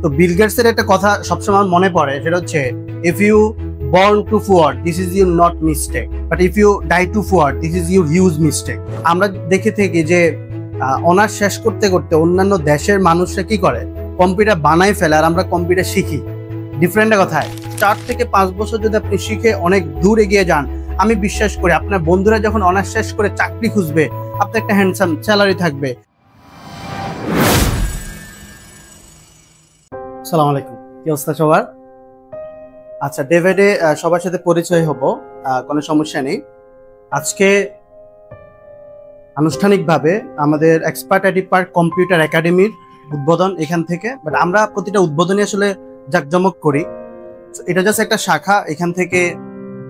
তো বিল গেটসের একটা কথা সবসময় মনে পড়ে, সেটা হচ্ছে if you born to forward this is your not mistake but if you die to forward this is your huge mistake। আমরা দেখে থাকি যে অনার্স শেষ করতে করতে অন্যান্য দেশের মানুষরা কি করে, কম্পিউটার বানাই ফেলে আর আমরা কম্পিউটার শিখি। ডিফারেন্ট কথায় 4 থেকে 5 বছর যদি আপনি শিখে অনেক দূর এগিয়ে যান, আমি বিশ্বাস করি আপনার বন্ধুরা যখন অনার্স শেষ করে চাকরি খুঁজবে, আপনার একটা হ্যান্ডসাম স্যালারি থাকবে। আসসালামু আলাইকুম, কি অবস্থা সবার? আচ্ছা, ডে বাই ডে সবার সাথে পরিচয় হব, কোনো সমস্যা নেই। আজকে আনুষ্ঠানিকভাবে আমাদের এক্সপার্ট আইডি পার্ক কম্পিউটার একাডেমির উদ্বোধন এখান থেকে, বাট আমরা প্রতিটা উদ্বোধনী আসলে জাঁকজমক করি। এটা জাস্ট একটা শাখা, এখান থেকে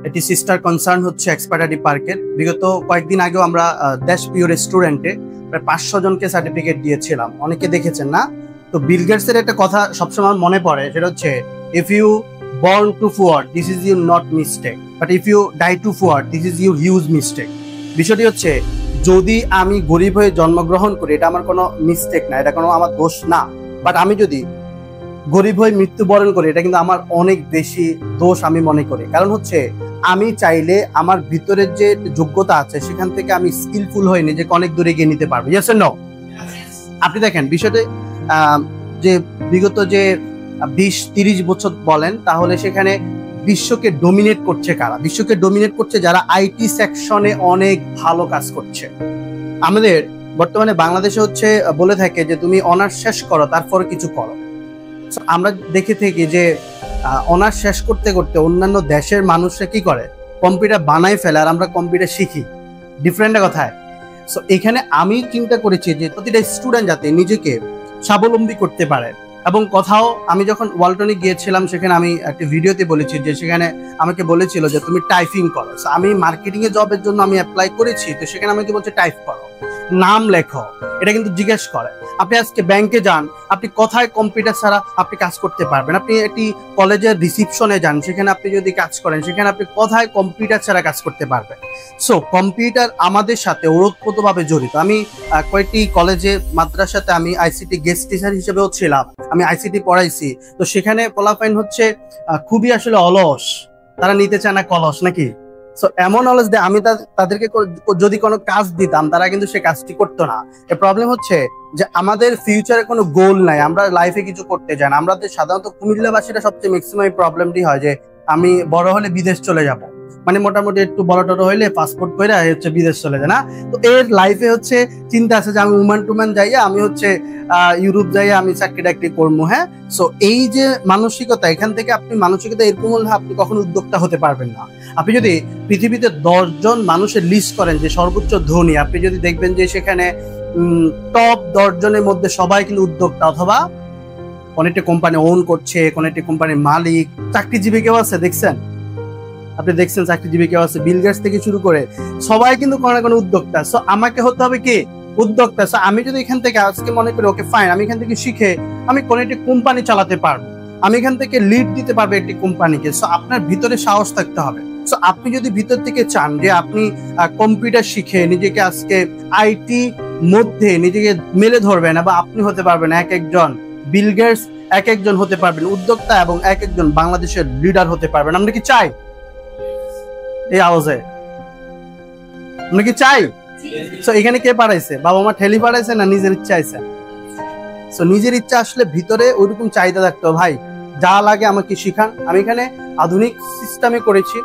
এটি সিস্টার কনসার্ন হচ্ছে এক্সপার্ট আইডি পার্কের। বিগত কয়েকদিন আগেও আমরা দেশ প্রিয় রেস্টুরেন্টে প্রায় 500 জনকে সার্টিফিকেট দিয়েছিলাম, অনেকে দেখেছেন না? তো বিল গেটসের একটা কথা সবসময় মনে পড়ে, সেটা হচ্ছে if you born to forward this is your not mistake but if you die to forward this is your huge mistake। বিষয়টি হচ্ছে, যদি আমি গরিব হয়ে জন্মগ্রহণ করি এটা আমার কোনো মিস্টেক না, এটা কোনো আমার দোষ না, বাট আমি যদি গরিব হয়ে মৃত্যুবরণ করি এটা কিন্তু আমার অনেক বেশি দোষ আমি মনে করি। কারণ হচ্ছে আমি চাইলে আমার ভিতরের যে যোগ্যতা আছে সেখান থেকে আমি স্কিলফুল হয়ে নিজেকে অনেক দূরে গিয়ে নিতে পারবো। Yes and no? আপনি দেখেন বিষয়টা, যে বিগত যে 20-30 বছর বলেন, তাহলে সেখানে বিশ্বকে ডোমিনেট করছে কারা? বিশ্বকে ডোমিনেট করছে যারা আইটি সেকশনে অনেক ভালো কাজ করছে। আমাদের বর্তমানে বাংলাদেশে হচ্ছে বলে থাকে যে তুমি অনার্স শেষ করো তারপরে কিছু করো। আমরা দেখে থাকি যে অনার্স শেষ করতে করতে অন্যান্য দেশের মানুষরা কি করে, কম্পিউটার বানাই ফেলে আর আমরা কম্পিউটার শিখি। ডিফারেন্ট কথায়। সো এখানে আমি চিন্তা করেছি যে প্রতিটা স্টুডেন্ট যাতে নিজেকে স্বাবলম্বী করতে পারে। এবং কোথাও আমি যখন ওয়ালটনে গিয়েছিলাম, সেখানে আমি একটা ভিডিওতে বলেছি যে সেখানে আমাকে বলেছিল যে তুমি টাইপিং করো। আমি মার্কেটিং এর জবের জন্য আমি অ্যাপ্লাই করেছি, তো সেখানে আমাকে বলছে টাইপ করো, নাম লেখো, এটা কিন্তু জিজ্ঞেস করে। আপনি আজকে ব্যাংকে যান, আপনি কোথায় কম্পিউটার ছাড়া আপনি কাজ করতে পারবেন? আপনি একটি কলেজের রিসিপশনে যান, সেখানে আপনি যদি কাজ করেন, সেখানে আপনি কোথায় কম্পিউটার ছাড়া কাজ করতে পারবেন? সো কম্পিউটার আমাদের সাথে ওতপ্রোতভাবে জড়িত। আমি কয়েকটি কলেজে মাদ্রাসাতে আমি আইসিটি গেস্ট টিচার হিসেবেও ছিলাম, আমি আইসিটি পড়াইছি। তো সেখানে পোলাপাইন হচ্ছে খুবই আসলে অলস, তারা নিতে চায় না কলস, নাকি? সো এমন অলস দেয়, আমি তাদেরকে যদি কোনো কাজ দিতাম তারা কিন্তু সে কাজটি করতো না। এর প্রবলেম হচ্ছে যে আমাদের ফিউচারে কোনো গোল নাই, আমরা লাইফে কিছু করতে চাই না। আমাদের সাধারণত কুমিল্লাবাসীরা সবচেয়ে ম্যাক্সিমাম প্রবলেমটি হয় যে আমি বড় হলে বিদেশ চলে যাব, মানে মোটামুটি একটু বড় টড় হইলে পাসপোর্ট করে হচ্ছে বিদেশ চলে যায় না। তো এর লাইফে হচ্ছে চিন্তা আছে যে আমি উমান টুমান যাইয়া আমি হচ্ছে ইউরোপ যাইয়া আমি চাকরি টাকরি করবো। হ্যাঁ, সো এই যে মানসিকতা, এখান থেকে আপনি মানসিকতা এরকম হলে আপনি কখনো উদ্যোক্তা হতে পারবেন না। আপনি যদি পৃথিবীতে 10 জন মানুষের লিস্ট করেন যে সর্বোচ্চ ধনী, আপনি যদি দেখবেন যে সেখানে টপ 10 জনের মধ্যে সবাই কিন্তু উদ্যোক্তা অথবা কোন একটা কোম্পানি ওন করছে, কোন একটা কোম্পানির মালিক। চাকরিজীবী কেউ আছে দেখছেন? আপনি দেখছেন চাকরিজীবী কেউ আছে? বিল গেটস থেকে শুরু করে সবাই কিন্তু কোনো না কোনো উদ্যোক্তা। সো আমাকে হতে হবে কি? উদ্যোক্তা। সো আমি যদি এখান থেকে আজকে মনে করি ওকে ফাইন, আমি এখান থেকে শিখে আমি কোন একটি কোম্পানি চালাতে পারবো, আমি এখান থেকে লিড দিতে পারবো একটি কোম্পানিকে। সো আপনার ভিতরে সাহস থাকতে হবে। সো আপনি যদি ভিতর থেকে চান যে আপনি কম্পিউটার শিখে নিজেকে আজকে আইটি মধ্যে নিজেকে মেলে ধরবেন, এবং আপনি হতে পারবেন এক একজন বিল গেটস, এক একজন হতে পারবেন উদ্যোক্তা, এবং এক একজন বাংলাদেশের লিডার হতে পারবেন। আমরা কি চাই? এই আওয়াজে আমরা কি চাই? সো এখানে কে পাঠাইছে? বাবা মা ঠেলি পাঠাইছে না নিজের ইচ্ছা আছে? সো নিজের ইচ্ছা আসলে ভিতরে ওইরকম চাহিদা থাকতো, ভাই যা লাগে আমাকে শিখান। আমি এখানে আধুনিক সিস্টেমে করেছি,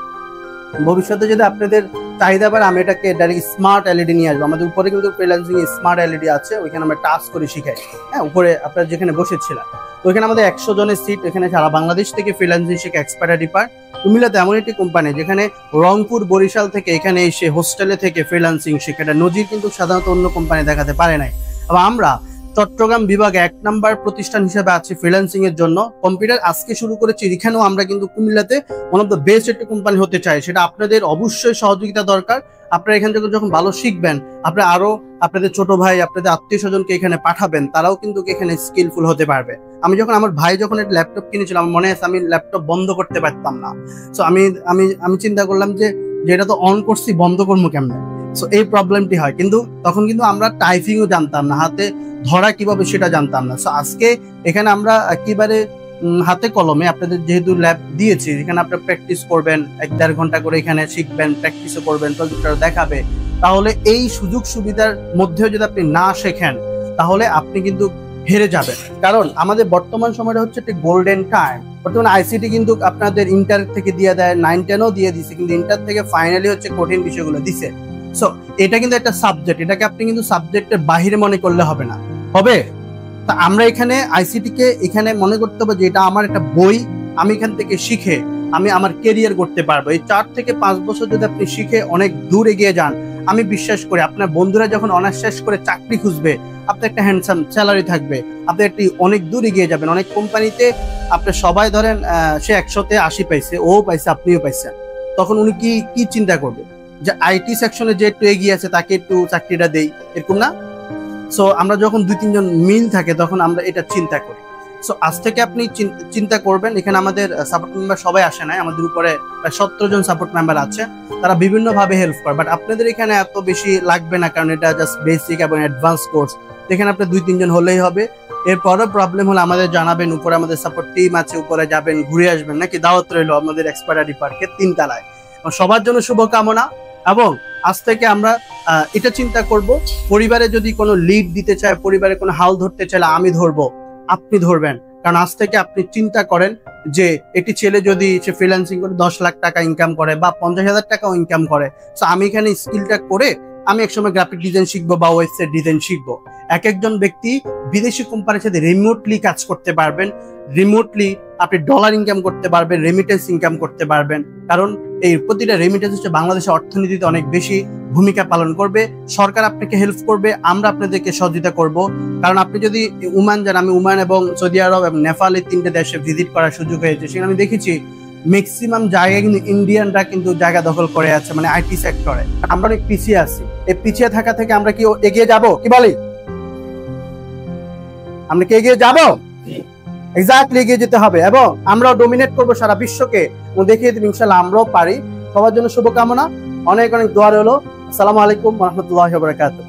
ভবিষ্যতে যদি আপনাদের চাহিদা বাড়ে আমি এটাকে ডাইরেক্ট স্মার্ট এলইডি নিয়ে আসবো। আমাদের উপরে কিন্তু ফ্রিল্যান্সিং স্মার্ট এলইডি আছে, ওইখানে আমরা টাচ করে শিখাই। হ্যাঁ, উপরে আপনারা যেখানে বসেছিলেন, তো ওইখানে আমাদের 100 জনের সিট, এখানে সারা বাংলাদেশ থেকে ফ্রিল্যান্সিং শিখে এক্সপার্ট আইডি পার্ক। কুমিল্লাতে এমন একটি কোম্পানি যেখানে রংপুর, বরিশাল থেকে এখানে এসে হোস্টেলে থেকে ফ্রিল্যান্সিং শিখে, এটা নজির কিন্তু সাধারণত অন্য কোম্পানি দেখাতে পারে নাই। এবং আমরা চট্টগ্রাম বিভাগে 1 নাম্বার প্রতিষ্ঠান হিসেবে আছি ফ্রিল্যান্সিং এর জন্য। কম্পিউটার আজকে শুরু করেছি, এখানেও আমরা কিন্তু কুমিল্লাতে ওয়ান অফ দ্য বেস্ট একটা কোম্পানি হতে চাই। সেটা আপনাদের অবশ্যই সহযোগিতা দরকার। আপনারা এখান থেকে যখন ভালো শিখবেন, আপনারা আরো আপনাদের ছোট ভাই, আপনাদের আত্মীয় স্বজনকে এখানে পাঠাবেন, তারাও কিন্তু এখানে স্কিলফুল হতে পারবে। আমি যখন আমার ভাই যখন একটা ল্যাপটপ কিনেছিলাম, আমার মনে আছে আমি ল্যাপটপ বন্ধ করতে পারতাম না। সো আমি চিন্তা করলাম যে এটা তো অন করছি, বন্ধ করবো কেমনে? সো এই প্রবলেমটি হয়, কিন্তু তখন কিন্তু আমরা টাইপিংও জানতাম না, হাতে ধরা কিভাবে সেটা জানতাম না। সো আজকে এখানে আমরা একেবারে হাতে কলমে আপনাদের যেহেতু ল্যাব দিয়েছি, এখানে আপনারা প্র্যাকটিস করবেন, 1-1.5 ঘন্টা করে এখানে শিখবেন, প্র্যাকটিসও করবেন, প্রজেক্টর দেখাবে। তাহলে এই সুযোগ সুবিধার মধ্যেও যদি আপনি না শেখেন তাহলে আপনি কিন্তু হেরে যাবেন। কারণ আমাদের বর্তমান সময়টা হচ্ছে একটা গোল্ডেন টাইম। বর্তমানে আইসিটি কিন্তু আপনাদের ইন্টার থেকে দিয়ে দেয়, 9-10ও দিয়ে দিচ্ছে, কিন্তু ইন্টার থেকে ফাইনালি হচ্ছে কঠিন বিষয়গুলো দিছে। সো এটা কিন্তু একটা সাবজেক্ট, এটাকে আপনি কিন্তু সাবজেক্টের বাহিরে মনে করলে হবে না, হবে। তা আমরা এখানে আইসিটি কে এখানে মনে করতে হবে যে এটা আমার একটা বই, আমি এখান থেকে শিখে আমি আমার কেরিয়ার করতে পারবো। এই 4 থেকে 5 বছর যদি আপনি শিখে অনেক দূর এগিয়ে যান, আমি বিশ্বাস করি আপনার বন্ধুরা যখন অনার্স শেষ করে চাকরি খুঁজবে, আপনার একটা হ্যান্ডসাম স্যালারি থাকবে, আপনি একটি অনেক দূর এগিয়ে যাবেন। অনেক কোম্পানিতে আপনি সবাই ধরেন সে 100-তে 80 পাইছে, ও পাইছে, আপনিও পাইছেন, তখন উনি কি চিন্তা করবে যে আইটি সেকশনে যে একটু এগিয়ে আছে তাকে একটু চাকরিটা দেই, এরকম না? সো আমরা যখন 2-3 জন মিল থাকে তখন আমরা এটা চিন্তা করি। সো আজ থেকে আপনি চিন্তা করবেন। এখানে আমাদের সাপোর্ট মেম্বার সবাই আসে নাই, আমাদের উপরে প্রায় 17 জন সাপোর্ট মেম্বার আছে, তারা বিভিন্ন ভাবে হেল্প করে। বাট আপনাদের এখানে এত বেশি লাগবে না, কারণ এটা জাস্ট বেসিক এবং অ্যাডভান্স কোর্স। এখানে আপনার 2-3 জন হলেই হবে। এরপরও প্রবলেম হলে আমাদের জানাবেন, উপরে আমাদের সাপোর্ট টিম আছে, উপরে যাবেন, ঘুরে আসবেন, নাকি দাওয়াত রইলো আমাদের এক্সপার্টারি পার্কের 3 তলায়। সবার জন্য শুভকামনা। এবং আজ থেকে আমরা এটা চিন্তা করব, পরিবারে যদি কোনো লিড দিতে চায়, পরিবারে কোনো হাল ধরতে চাইলে আমি ধরবো, আপনি ধরবেন। কারণ আজ থেকে আপনি চিন্তা করেন যে একটি ছেলে যদি সে ফ্রিল্যান্সিং করে 10 লাখ টাকা ইনকাম করে বা 50,000 টাকাও ইনকাম করে, তো আমি এখানে স্কিলটা করে আমি একসময় গ্রাফিক ডিজাইন শিখবো বা ওয়েবসাইট ডিজাইন শিখবো। এক একজন ব্যক্তি বিদেশি কোম্পানির সাথে রিমোটলি কাজ করতে পারবেন, রিমোটলি আপনি ডলার ইনকাম করতে পারবেন, রেমিটেন্স ইনকাম করতে পারবেন। কারণ এই প্রতিটা রেমিটেন্স হচ্ছে বাংলাদেশের অর্থনীতিতে অনেক বেশি ভূমিকা পালন করবে। সরকার আপনাকে হেল্প করবে, আমরা আপনাদেরকে সহযোগিতা করব। কারণ আপনি যদি ওমান যান, আমি ওমান এবং সৌদি আরব এবং নেপাল এই 3টে দেশে ভিজিট করার সুযোগ হয়েছে, সেখানে আমি দেখেছি ম্যাক্সিমাম জায়গায় কিন্তু ইন্ডিয়ানরা কিন্তু জায়গা দখল করে আছে, মানে আইটি সেক্টরে। আমরা অনেক পিছিয়ে আছি। এই পিছিয়ে থাকা থেকে আমরা কি এগিয়ে যাব? কি বলি, আমরা কি এগিয়ে যাব? এক্স্যাক্টলি এগিয়ে যেতে হবে এবং আমরাও ডোমিনেট করবো সারা বিশ্বকে এবং দেখিয়ে দিন ইনশাআল্লাহ আমরাও পারি। সবার জন্য শুভকামনা, অনেক অনেক দোয়া রইলো। আসসালামু আলাইকুম ওয়া রাহমাতুল্লাহি ওয়া বারাকাতুহু।